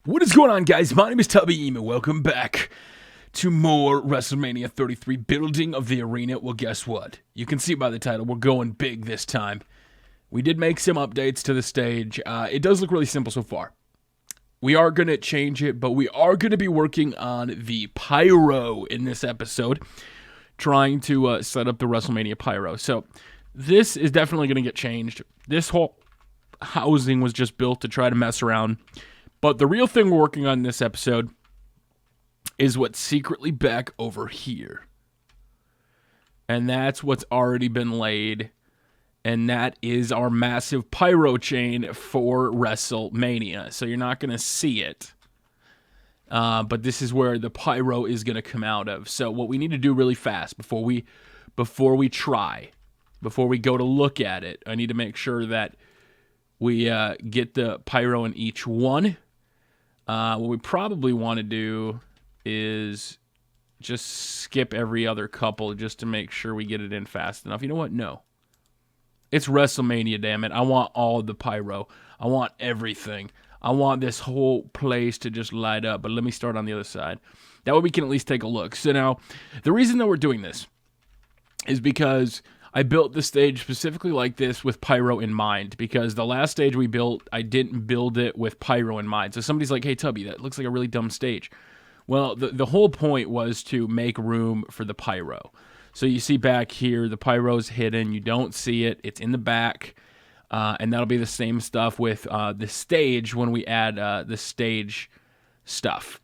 What is going on, guys? My name is Tubby Emu. Welcome back to more WrestleMania 33 building of the arena. Well, guess what? You can see by the title, we're going big this time. We did make some updates to the stage. It does look really simple so far. We are going to change it, but we are going to be working on the Pyro in this episode, trying to set up the WrestleMania Pyro. So this is definitely going to get changed. This whole housing was just built to try to mess around. But the real thing we're working on in this episode is what's secretly back over here. And that's what's already been laid. And that is our massive pyro chain for WrestleMania. So you're not going to see it. But this is where the pyro is going to come out of. So what we need to do really fast before we go to look at it, I need to make sure that we get the pyro in each one. What we probably want to do is just skip every other couple just to make sure we get it in fast enough. You know what? No. It's WrestleMania, damn it. I want all of the pyro. I want everything. I want this whole place to just light up. But let me start on the other side. That way we can at least take a look. So now, the reason that we're doing this is because I built the stage specifically like this with pyro in mind, because the last stage we built, I didn't build it with pyro in mind. So somebody's like, hey, Tubby, that looks like a really dumb stage. Well, the whole point was to make room for the pyro. So you see back here, the pyro's hidden. You don't see it. It's in the back. And that'll be the same stuff with the stage when we add the stage stuff.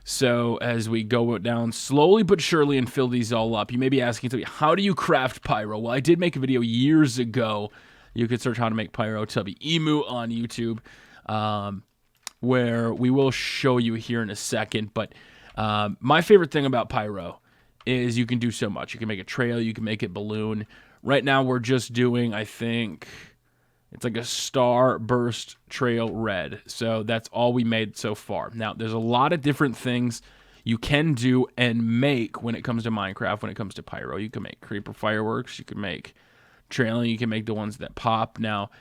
So as we go down slowly but surely and fill these all up, you may be asking, how do you craft pyro? Well, I did make a video years ago. You could search how to make pyro Tubby Emu on YouTube, where we will show you here in a second. But my favorite thing about pyro is you can do so much. You can make a trail. You can make it balloon. Right now we're just doing, I think, it's like a star burst trail red. So that's all we made so far. Now, there's a lot of different things you can do and make when it comes to Minecraft, when it comes to pyro. You can make creeper fireworks. You can make trailing. You can make the ones that pop. Now,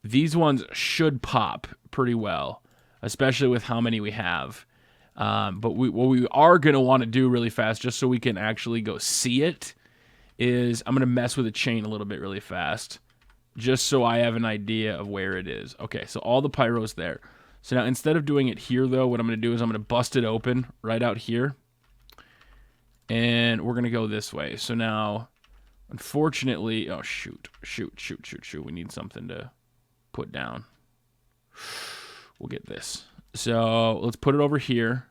these ones should pop pretty well, especially with how many we have. But what we are going to want to do really fast, just so we can actually go see it, is I'm going to mess with the chain a little bit really fast, just so I have an idea of where it is. Okay, so all the pyro's there. So now instead of doing it here, though, what I'm going to do is I'm going to bust it open right out here. And we're going to go this way. So now, unfortunately, oh, shoot. We need something to put down. We'll get this. So let's put it over here.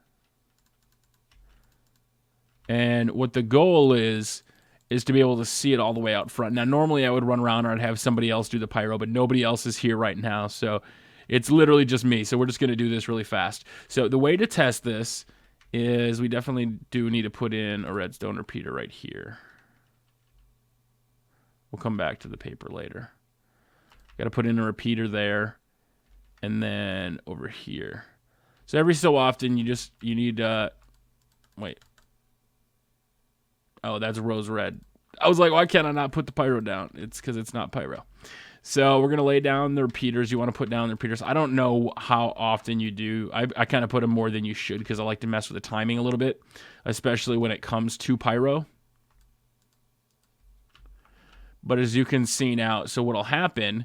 And what the goal is to be able to see it all the way out front. Now, normally I would run around or I'd have somebody else do the pyro, but nobody else is here right now, so it's literally just me. So we're just going to do this really fast. So the way to test this is we definitely do need to put in a redstone repeater right here. We'll come back to the paper later. Got to put in a repeater there, and then over here. So every so often you need wait. Oh, that's rose red. I was like, why can't I not put the pyro down? It's because it's not pyro. So we're going to lay down the repeaters. You want to put down the repeaters. I don't know how often you do. I kind of put them more than you should because I like to mess with the timing a little bit, especially when it comes to pyro. But as you can see now, so what'll happen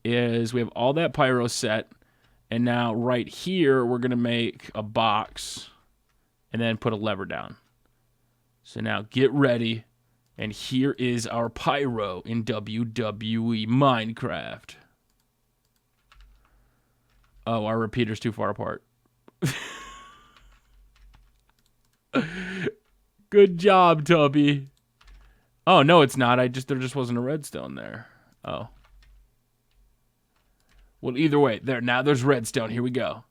is we have all that pyro set, and now right here we're going to make a box and then put a lever down. So now get ready, and here is our pyro in WWE Minecraft. Oh, our repeater's too far apart. Good job, Tubby. Oh, no, it's not. There just wasn't a redstone there. Oh. Well, either way, now there's redstone. Here we go.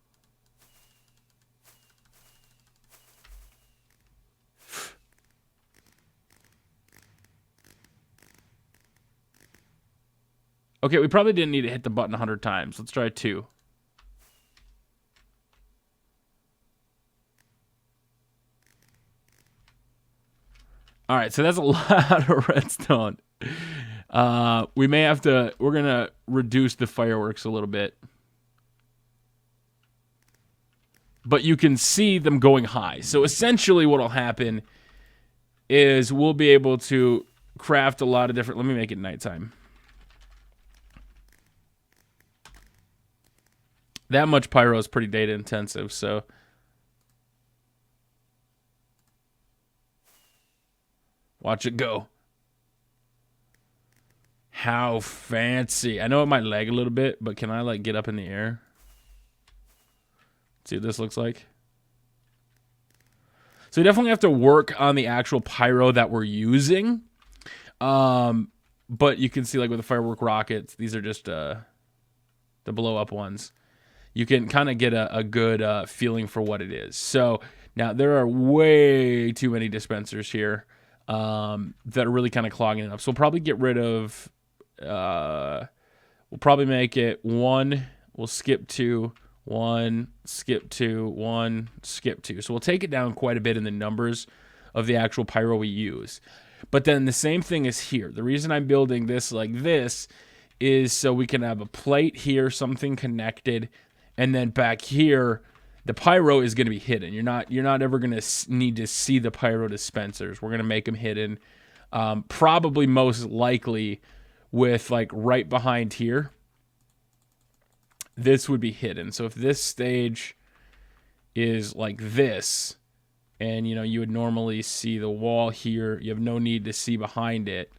Okay, we probably didn't need to hit the button 100 times. Let's try 2. All right, so that's a lot of redstone. We may have to, we're going to reduce the fireworks a little bit. but you can see them going high. So essentially what will happen is we'll be able to craft a lot of different... Let me make it nighttime. That much pyro is pretty data intensive, so... Watch it go. How fancy. I know it might lag a little bit, but can I, like, get up in the air? See what this looks like? So we definitely have to work on the actual pyro that we're using. But you can see, like, with the firework rockets, these are just the blow-up ones. You can kind of get a good feeling for what it is. So now there are way too many dispensers here that are really kind of clogging it up. So we'll probably get rid of... we'll probably make it 1. We'll skip 2. 1, skip 2, 1, skip 2. So we'll take it down quite a bit in the numbers of the actual pyro we use. But then the same thing is here. The reason I'm building this like this is so we can have a plate here, something connected, and then back here, the pyro is going to be hidden. You're not ever going to need to see the pyro dispensers. We're going to make them hidden, probably most likely with like right behind here. This would be hidden. So if this stage is like this, and you would normally see the wall here, you have no need to see behind it.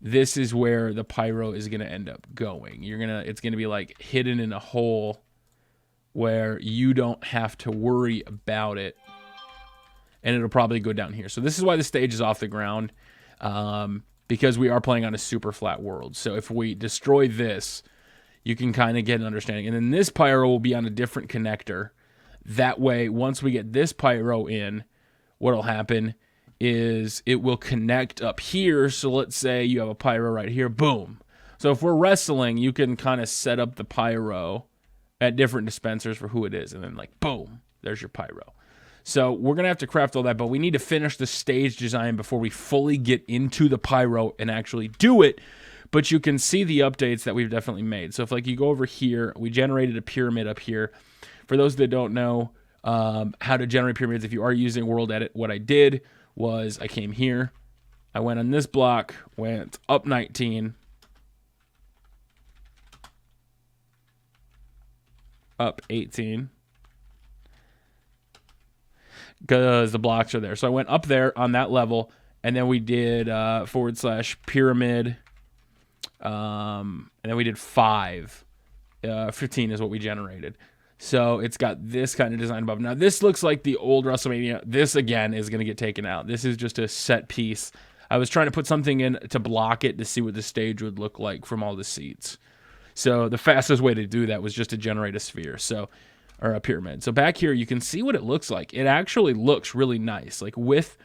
This is where the pyro is going to end up going. It's going to be like hidden in a hole where you don't have to worry about it, and it'll probably go down here. So this is why the stage is off the ground, because we are playing on a super flat world. So if we destroy this, you can kind of get an understanding. And then this pyro will be on a different connector. That way, once we get this pyro in, what'll happen is it will connect up here. So let's say you have a pyro right here. Boom. So if we're wrestling, you can kind of set up the pyro at different dispensers for who it is. And then like, boom, there's your pyro. So we're going to have to craft all that, but we need to finish the stage design before we fully get into the pyro and actually do it. But you can see the updates that we've definitely made. So if like you go over here, we generated a pyramid up here. For those that don't know how to generate pyramids, if you are using World Edit, what I did was I came here. I went on this block, went up 19. Up 18. Because the blocks are there. So I went up there on that level, and then we did / pyramid. And then we did 5. 15 is what we generated. So it's got this kind of design above. Now this looks like the old WrestleMania. This again is going to get taken out. This is just a set piece. I was trying to put something in to block it to see what the stage would look like from all the seats. So the fastest way to do that was just to generate a sphere. Or a pyramid. So back here you can see what it looks like. It actually looks really nice. Like with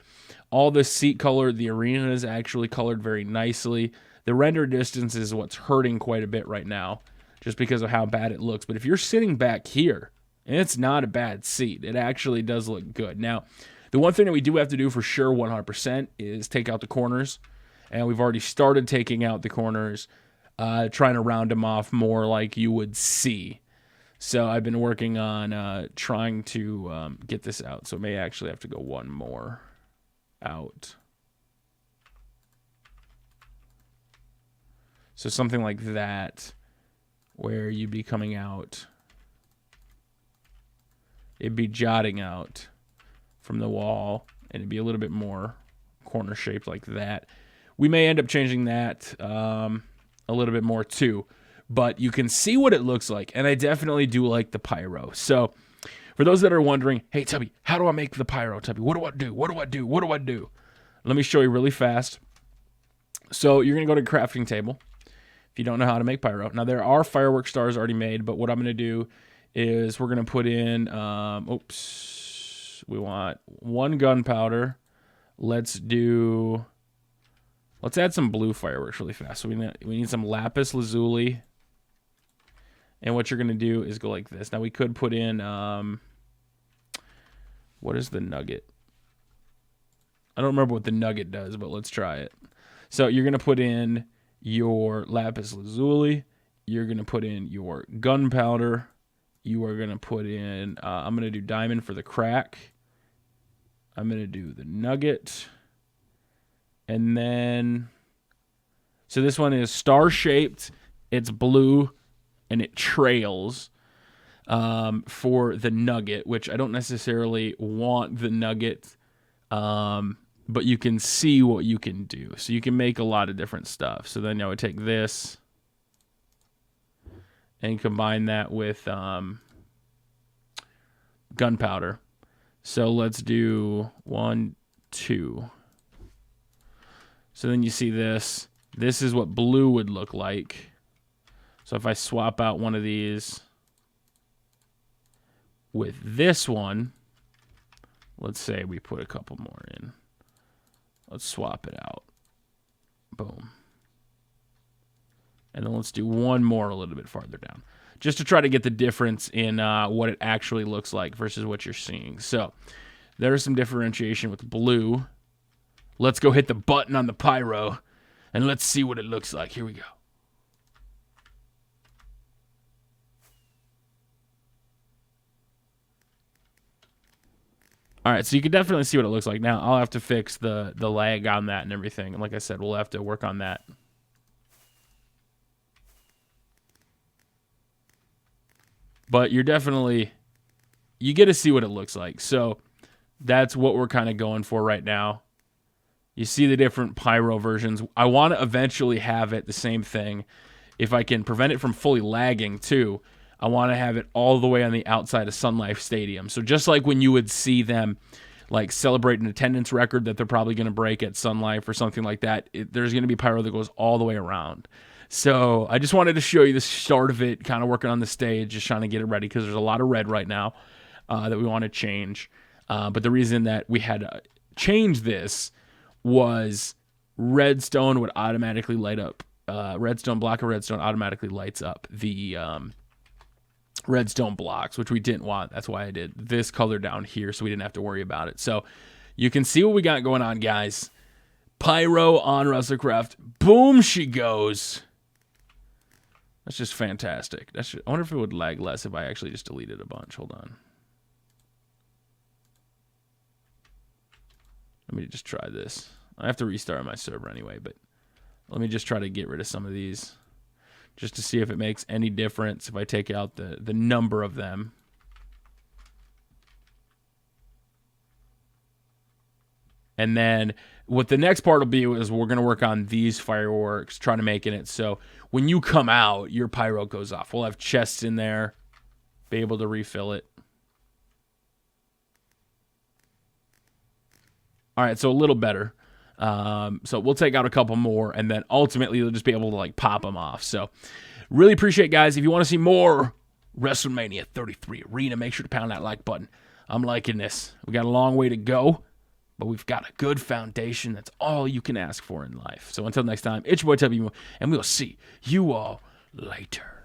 all the seat color, the arena is actually colored very nicely. The render distance is what's hurting quite a bit right now, just because of how bad it looks. But if you're sitting back here, it's not a bad seat. It actually does look good. Now, the one thing that we do have to do for sure 100% is take out the corners. And we've already started taking out the corners, trying to round them off more like you would see. So I've been working on trying to get this out. So it may actually have to go one more out. So something like that, where you'd be coming out. It'd be jutting out from the wall, and it'd be a little bit more corner shaped like that. We may end up changing that a little bit more too. But you can see what it looks like, and I definitely do like the pyro. So for those that are wondering, hey, Tubby, how do I make the pyro, Tubby? What do I do? What do I do? What do I do? Let me show you really fast. So you're going to go to crafting table if you don't know how to make pyro. Now, there are firework stars already made, but what I'm going to do is we're going to put in, we want 1 gunpowder. Let's add some blue fireworks really fast. So we need some lapis lazuli. And what you're going to do is go like this. Now, we could put in, what is the nugget? I don't remember what the nugget does, but let's try it. So you're going to put in your lapis lazuli. You're going to put in your gunpowder. you are going to put in, I'm going to do diamond for the crack. I'm going to do the nugget. And then, so this one is star-shaped. It's blue, and it trails for the nugget, which I don't necessarily want the nugget, but you can see what you can do. So you can make a lot of different stuff. So then I would take this and combine that with gunpowder. So let's do 1, 2. So then you see this. This is what blue would look like. So if I swap out one of these with this one, let's say we put a couple more in. Let's swap it out. Boom. And then let's do one more a little bit farther down, just to try to get the difference in what it actually looks like versus what you're seeing. So there's some differentiation with blue. Let's go hit the button on the pyro, and let's see what it looks like. Here we go. All right, so you can definitely see what it looks like. Now, I'll have to fix the lag on that and everything. And like I said, we'll have to work on that. But you're definitely, you get to see what it looks like. So that's what we're kind of going for right now. You see the different pyro versions. I want to eventually have it the same thing. If I can prevent it from fully lagging too, I want to have it all the way on the outside of Sun Life Stadium. So just like when you would see them like celebrate an attendance record that they're probably going to break at Sun Life or something like that, there's going to be pyro that goes all the way around. So I just wanted to show you the start of it, kind of working on the stage, just trying to get it ready because there's a lot of red right now that we want to change. But the reason that we had to change this was redstone would automatically light up. Redstone, block of redstone automatically lights up the redstone blocks, which we didn't want. That's why I did this color down here so we didn't have to worry about it. So you can see what we got going on, guys. Pyro on WrestleCraft. Boom, she goes. That's just fantastic. I wonder if it would lag less if I actually just deleted a bunch. Hold on. Let me just try this. I have to restart my server anyway, but let me just try to get rid of some of these just to see if it makes any difference if I take out the number of them. And then what the next part will be is we're going to work on these fireworks, trying to make it so when you come out, your pyro goes off. We'll have chests in there, be able to refill it. All right, so a little better. So we'll take out a couple more, and then ultimately you'll just be able to like pop them off. So really appreciate it, guys. If you want to see more WrestleMania 33 Arena, make sure to pound that like button. I'm liking this. We got a long way to go, but we've got a good foundation. That's all you can ask for in life. So until next time, it's your boy W, and we'll see you all later.